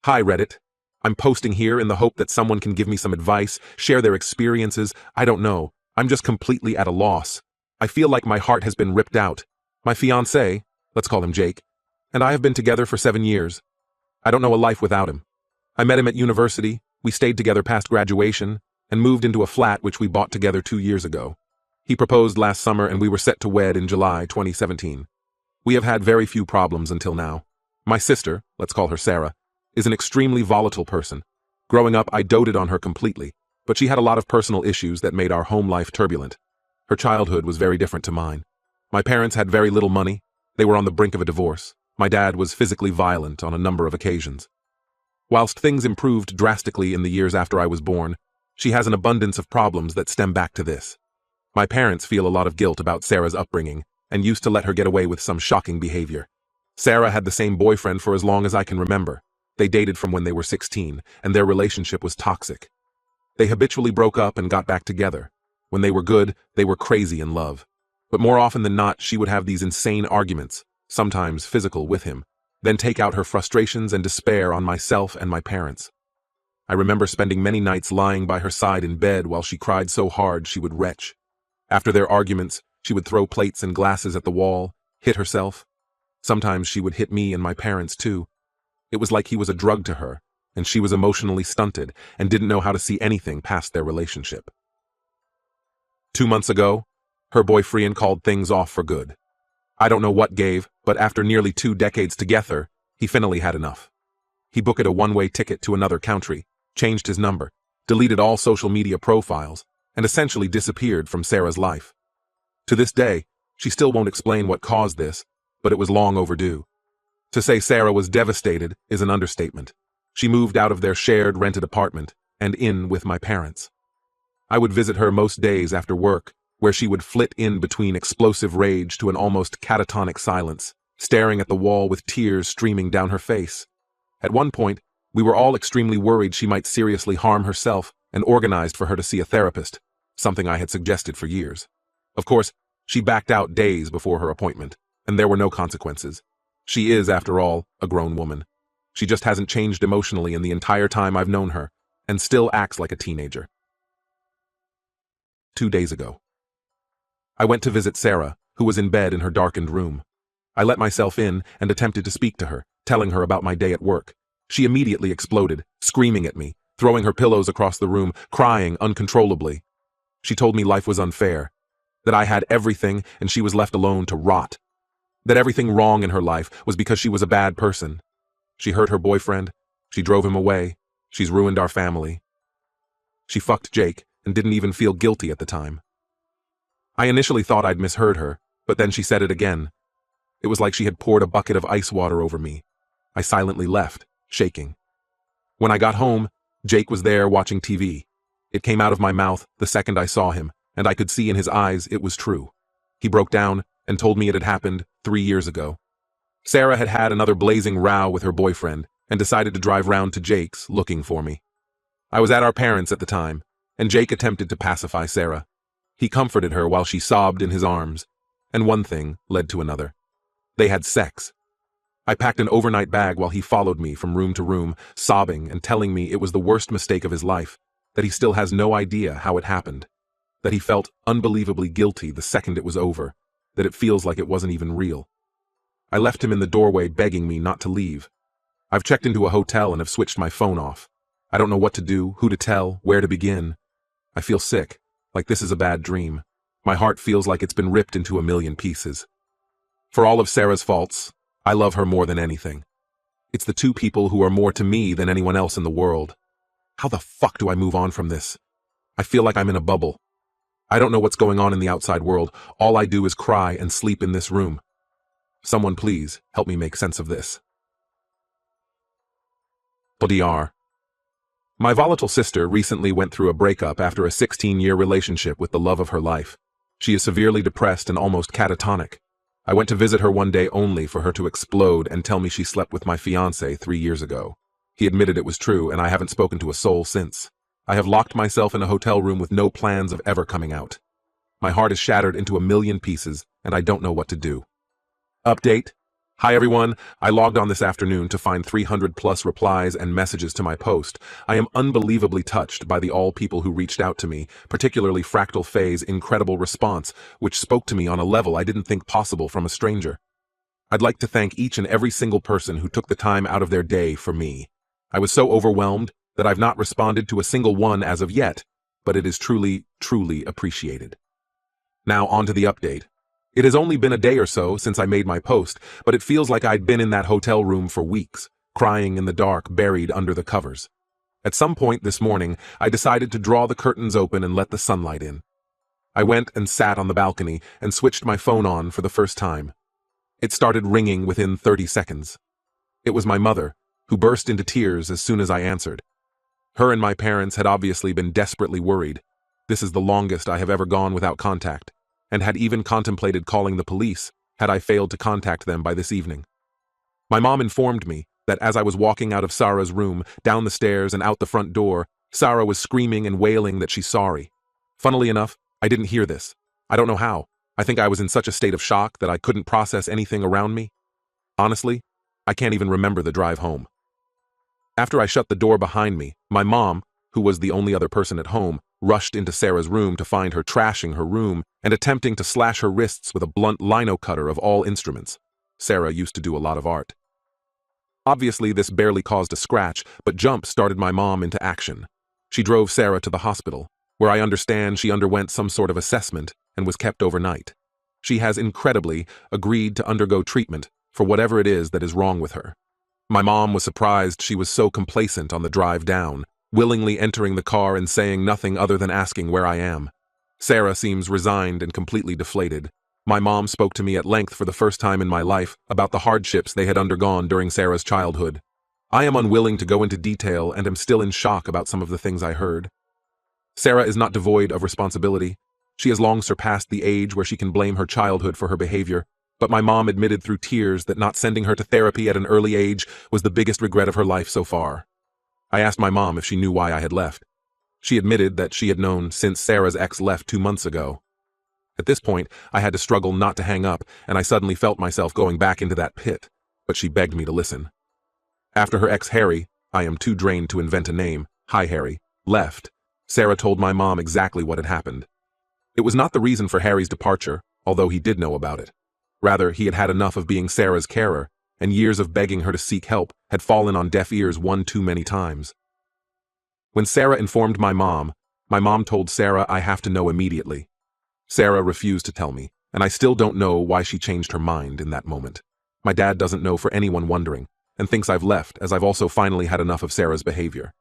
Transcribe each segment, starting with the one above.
Hi, Reddit. I'm posting here in the hope that someone can give me some advice, share their experiences. I don't know. I'm just completely at a loss. I feel like my heart has been ripped out. My fiancé, let's call him Jake, and I have been together for 7 years. I don't know a life without him. I met him at university, we stayed together past graduation, and moved into a flat which we bought together 2 years ago. He proposed last summer and we were set to wed in July 2017. We have had very few problems until now. My sister, let's call her Sarah, is an extremely volatile person. Growing up, I doted on her completely, but she had a lot of personal issues that made our home life turbulent. Her childhood was very different to mine. My parents had very little money. They were on the brink of a divorce. My dad was physically violent on a number of occasions. Whilst things improved drastically in the years after I was born, she has an abundance of problems that stem back to this. My parents feel a lot of guilt about Sarah's upbringing and used to let her get away with some shocking behavior. Sarah had the same boyfriend for as long as I can remember. They dated from when they were 16, and their relationship was toxic. They habitually broke up and got back together. When they were good, they were crazy in love. But more often than not, she would have these insane arguments, sometimes physical, with him, then take out her frustrations and despair on myself and my parents. I remember spending many nights lying by her side in bed while she cried so hard she would retch. After their arguments, she would throw plates and glasses at the wall, hit herself. Sometimes she would hit me and my parents too. It was like he was a drug to her, and she was emotionally stunted and didn't know how to see anything past their relationship. 2 months ago, her boyfriend called things off for good. I don't know what gave, but after nearly 2 decades together, he finally had enough. He booked a one-way ticket to another country, changed his number, deleted all social media profiles, and essentially disappeared from Sarah's life. To this day, she still won't explain what caused this, but it was long overdue. To say Sarah was devastated is an understatement. She moved out of their shared rented apartment and in with my parents. I would visit her most days after work, where she would flit in between explosive rage to an almost catatonic silence, staring at the wall with tears streaming down her face. At one point, we were all extremely worried she might seriously harm herself and organized for her to see a therapist, something I had suggested for years. Of course, she backed out days before her appointment, and there were no consequences. She is, after all, a grown woman. She just hasn't changed emotionally in the entire time I've known her, and still acts like a teenager. 2 days ago, I went to visit Sarah, who was in bed in her darkened room. I let myself in and attempted to speak to her, telling her about my day at work. She immediately exploded, screaming at me, throwing her pillows across the room, crying uncontrollably. She told me life was unfair, that I had everything and she was left alone to rot. That everything wrong in her life was because she was a bad person. She hurt her boyfriend, she drove him away, she's ruined our family. She fucked Jake and didn't even feel guilty at the time. I initially thought I'd misheard her, but then she said it again. It was like she had poured a bucket of ice water over me. I silently left, shaking. When I got home, Jake was there watching TV. It came out of my mouth the second I saw him, and I could see in his eyes it was true. He broke down and told me it had happened 3 years ago. Sarah had had another blazing row with her boyfriend and decided to drive round to Jake's looking for me. I was at our parents' at the time, and Jake attempted to pacify Sarah. He comforted her while she sobbed in his arms, and one thing led to another. They had sex. I packed an overnight bag while he followed me from room to room, sobbing and telling me it was the worst mistake of his life, that he still has no idea how it happened, that he felt unbelievably guilty the second it was over, that it feels like it wasn't even real. I left him in the doorway begging me not to leave. I've checked into a hotel and have switched my phone off. I don't know what to do, who to tell, where to begin. I feel sick, like this is a bad dream. My heart feels like it's been ripped into a million pieces. For all of Sarah's faults, I love her more than anything. It's the two people who are more to me than anyone else in the world. How the fuck do I move on from this? I feel like I'm in a bubble. I don't know what's going on in the outside world. All I do is cry and sleep in this room. Someone please help me make sense of this. DR. My volatile sister recently went through a breakup after a 16-year relationship with the love of her life. She is severely depressed and almost catatonic. I went to visit her one day only for her to explode and tell me she slept with my fiancé 3 years ago. He admitted it was true, and I haven't spoken to a soul since. I have locked myself in a hotel room with no plans of ever coming out. My heart is shattered into a million pieces, and I don't know what to do. Update: Hi everyone, I logged on this afternoon to find 300 plus replies and messages to my post. I am unbelievably touched by the all people who reached out to me, particularly Fractal Faye's incredible response, which spoke to me on a level I didn't think possible from a stranger. I'd like to thank each and every single person who took the time out of their day for me. I was so overwhelmed that I've not responded to a single one as of yet, but it is truly, truly appreciated. Now on to the update. It has only been a day or so since I made my post, but it feels like I'd been in that hotel room for weeks, crying in the dark, buried under the covers. At some point this morning, I decided to draw the curtains open and let the sunlight in. I went and sat on the balcony and switched my phone on for the first time. It started ringing within 30 seconds. It was my mother, who burst into tears as soon as I answered. Her and my parents had obviously been desperately worried. This is the longest I have ever gone without contact, and had even contemplated calling the police had I failed to contact them by this evening. My mom informed me that as I was walking out of Sarah's room, down the stairs and out the front door, Sarah was screaming and wailing that she's sorry. Funnily enough, I didn't hear this. I don't know how. I think I was in such a state of shock that I couldn't process anything around me. Honestly, I can't even remember the drive home. After I shut the door behind me, my mom, who was the only other person at home, rushed into Sarah's room to find her trashing her room and attempting to slash her wrists with a blunt lino cutter of all instruments. Sarah used to do a lot of art. Obviously, this barely caused a scratch, but Jump started my mom into action. She drove Sarah to the hospital, where I understand she underwent some sort of assessment and was kept overnight. She has incredibly agreed to undergo treatment for whatever it is that is wrong with her. My mom was surprised she was so complacent on the drive down, willingly entering the car and saying nothing other than asking where I am. Sarah seems resigned and completely deflated. My mom spoke to me at length for the first time in my life about the hardships they had undergone during Sarah's childhood. I am unwilling to go into detail and am still in shock about some of the things I heard. Sarah is not devoid of responsibility. She has long surpassed the age where she can blame her childhood for her behavior, but my mom admitted through tears that not sending her to therapy at an early age was the biggest regret of her life so far. I asked my mom if she knew why I had left. She admitted that she had known since Sarah's ex left 2 months ago. At this point, I had to struggle not to hang up, and I suddenly felt myself going back into that pit, but she begged me to listen. After her ex Harry, I am too drained to invent a name, hi Harry, left, Sarah told my mom exactly what had happened. It was not the reason for Harry's departure, although he did know about it. Rather, he had had enough of being Sarah's carer, and years of begging her to seek help had fallen on deaf ears one too many times. When Sarah informed my mom told Sarah I have to know immediately. Sarah refused to tell me, and I still don't know why she changed her mind in that moment. My dad doesn't know for anyone wondering, and thinks I've left as I've also finally had enough of Sarah's behavior.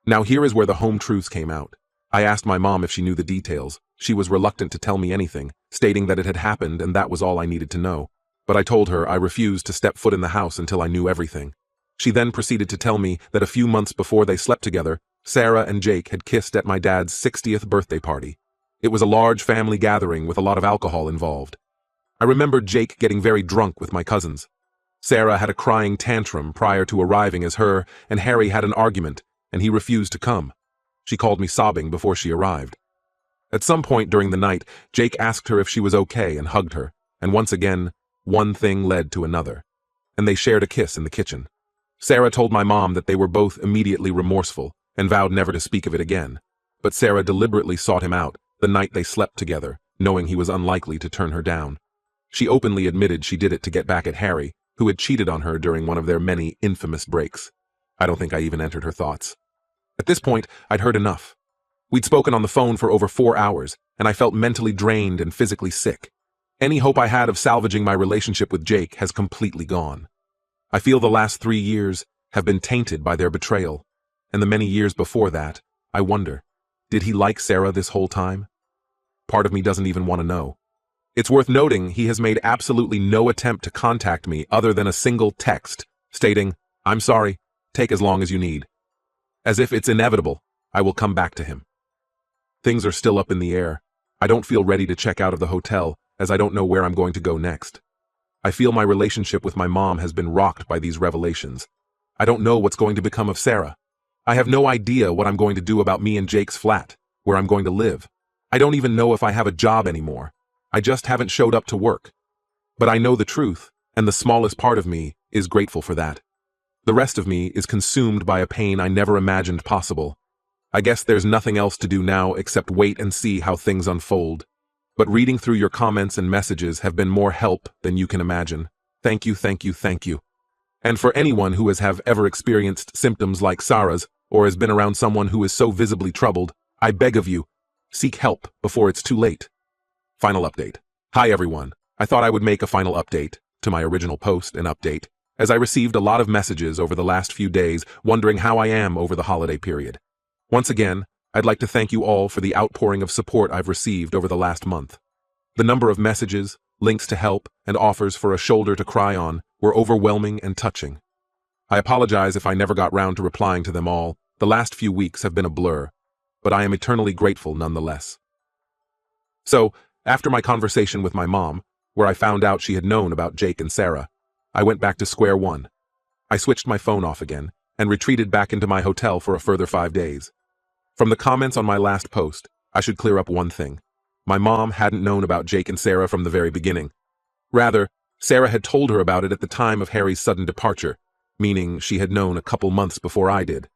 Now here is where the home truths came out. I asked my mom if she knew the details. She was reluctant to tell me anything, stating that it had happened and that was all I needed to know. But I told her I refused to step foot in the house until I knew everything. She then proceeded to tell me that a few months before they slept together, Sarah and Jake had kissed at my dad's 60th birthday party. It was a large family gathering with a lot of alcohol involved. I remembered Jake getting very drunk with my cousins. Sarah had a crying tantrum prior to arriving as her and Harry had an argument, and he refused to come. She called me sobbing before she arrived. At some point during the night, Jake asked her if she was okay and hugged her, and once again, one thing led to another, and they shared a kiss in the kitchen. Sarah told my mom that they were both immediately remorseful and vowed never to speak of it again, but Sarah deliberately sought him out the night they slept together, knowing he was unlikely to turn her down. She openly admitted she did it to get back at Harry, who had cheated on her during one of their many infamous breaks. I don't think I even entered her thoughts. At this point, I'd heard enough. We'd spoken on the phone for over 4 hours, and I felt mentally drained and physically sick. Any hope I had of salvaging my relationship with Jake has completely gone. I feel the last 3 years have been tainted by their betrayal, and the many years before that, I wonder, did he like Sarah this whole time? Part of me doesn't even want to know. It's worth noting he has made absolutely no attempt to contact me other than a single text, stating, "I'm sorry, take as long as you need." As if it's inevitable, I will come back to him. Things are still up in the air. I don't feel ready to check out of the hotel, as I don't know where I'm going to go next. I feel my relationship with my mom has been rocked by these revelations. I don't know what's going to become of Sarah. I have no idea what I'm going to do about me and Jake's flat, where I'm going to live. I don't even know if I have a job anymore. I just haven't showed up to work. But I know the truth, and the smallest part of me is grateful for that. The rest of me is consumed by a pain I never imagined possible. I guess there's nothing else to do now except wait and see how things unfold. But reading through your comments and messages have been more help than you can imagine. Thank you, thank you, thank you. And for anyone who has ever experienced symptoms like Sarah's, or has been around someone who is so visibly troubled, I beg of you, seek help before it's too late. Final update. Hi everyone. I thought I would make a final update to my original post and update, as I received a lot of messages over the last few days wondering how I am over the holiday period. Once again, I'd like to thank you all for the outpouring of support I've received over the last month. The number of messages, links to help, and offers for a shoulder to cry on were overwhelming and touching. I apologize if I never got round to replying to them all. The last few weeks have been a blur, but I am eternally grateful nonetheless. So, after my conversation with my mom, where I found out she had known about Jake and Sarah, I went back to square one. I switched my phone off again and retreated back into my hotel for a further 5 days. From the comments on my last post, I should clear up one thing. My mom hadn't known about Jake and Sarah from the very beginning. Rather, Sarah had told her about it at the time of Harry's sudden departure, meaning she had known a couple months before I did.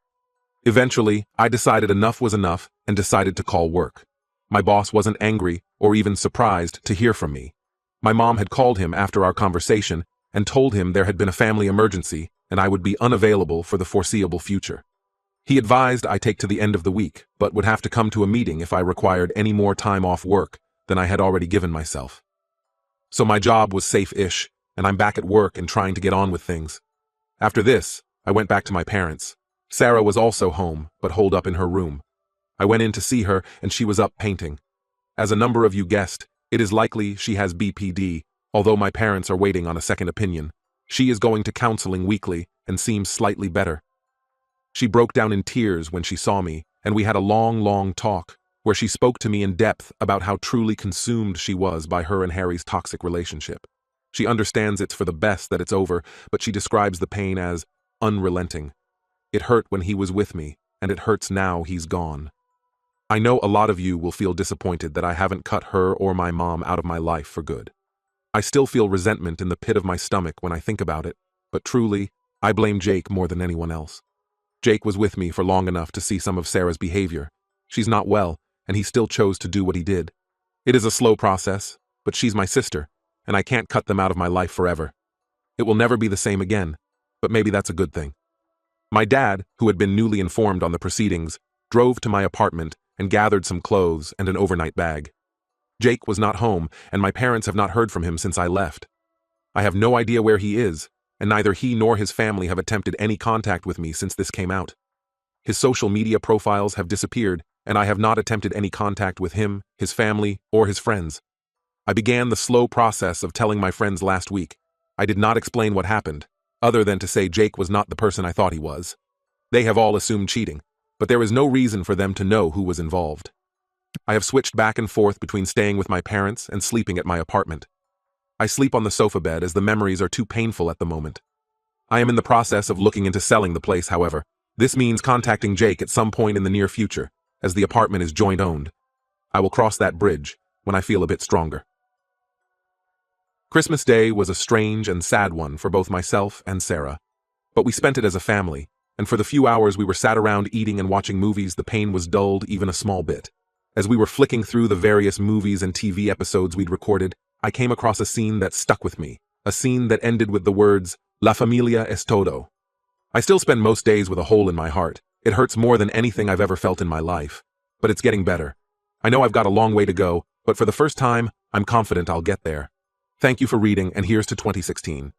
Eventually, I decided enough was enough and decided to call work. My boss wasn't angry or even surprised to hear from me. My mom had called him after our conversation and told him there had been a family emergency and I would be unavailable for the foreseeable future. He advised I take to the end of the week, but would have to come to a meeting if I required any more time off work than I had already given myself. So my job was safe-ish, and I'm back at work and trying to get on with things. After this, I went back to my parents. Sarah was also home, but holed up in her room. I went in to see her, and she was up painting. As a number of you guessed, it is likely she has BPD, although my parents are waiting on a second opinion. She is going to counseling weekly and seems slightly better. She broke down in tears when she saw me, and we had a long talk, where she spoke to me in depth about how truly consumed she was by her and Harry's toxic relationship. She understands it's for the best that it's over, but she describes the pain as unrelenting. It hurt when he was with me, and it hurts now he's gone. I know a lot of you will feel disappointed that I haven't cut her or my mom out of my life for good. I still feel resentment in the pit of my stomach when I think about it, but truly, I blame Jake more than anyone else. Jake was with me for long enough to see some of Sarah's behavior. She's not well, and he still chose to do what he did. It is a slow process, but she's my sister, and I can't cut them out of my life forever. It will never be the same again, but maybe that's a good thing. My dad, who had been newly informed on the proceedings, drove to my apartment and gathered some clothes and an overnight bag. Jake was not home, and my parents have not heard from him since I left. I have no idea where he is, and neither he nor his family have attempted any contact with me since this came out. His social media profiles have disappeared, and I have not attempted any contact with him, his family, or his friends. I began the slow process of telling my friends last week. I did not explain what happened, other than to say Jake was not the person I thought he was. They have all assumed cheating, but there is no reason for them to know who was involved. I have switched back and forth between staying with my parents and sleeping at my apartment. I sleep on the sofa bed as the memories are too painful at the moment. I am in the process of looking into selling the place, however. This means contacting Jake at some point in the near future, as the apartment is joint-owned. I will cross that bridge when I feel a bit stronger. Christmas Day was a strange and sad one for both myself and Sarah. But we spent it as a family, and for the few hours we were sat around eating and watching movies, the pain was dulled even a small bit. As we were flicking through the various movies and TV episodes we'd recorded, I came across a scene that stuck with me, a scene that ended with the words, "La familia es todo." I still spend most days with a hole in my heart. It hurts more than anything I've ever felt in my life. But it's getting better. I know I've got a long way to go, but for the first time, I'm confident I'll get there. Thank you for reading, and here's to 2016.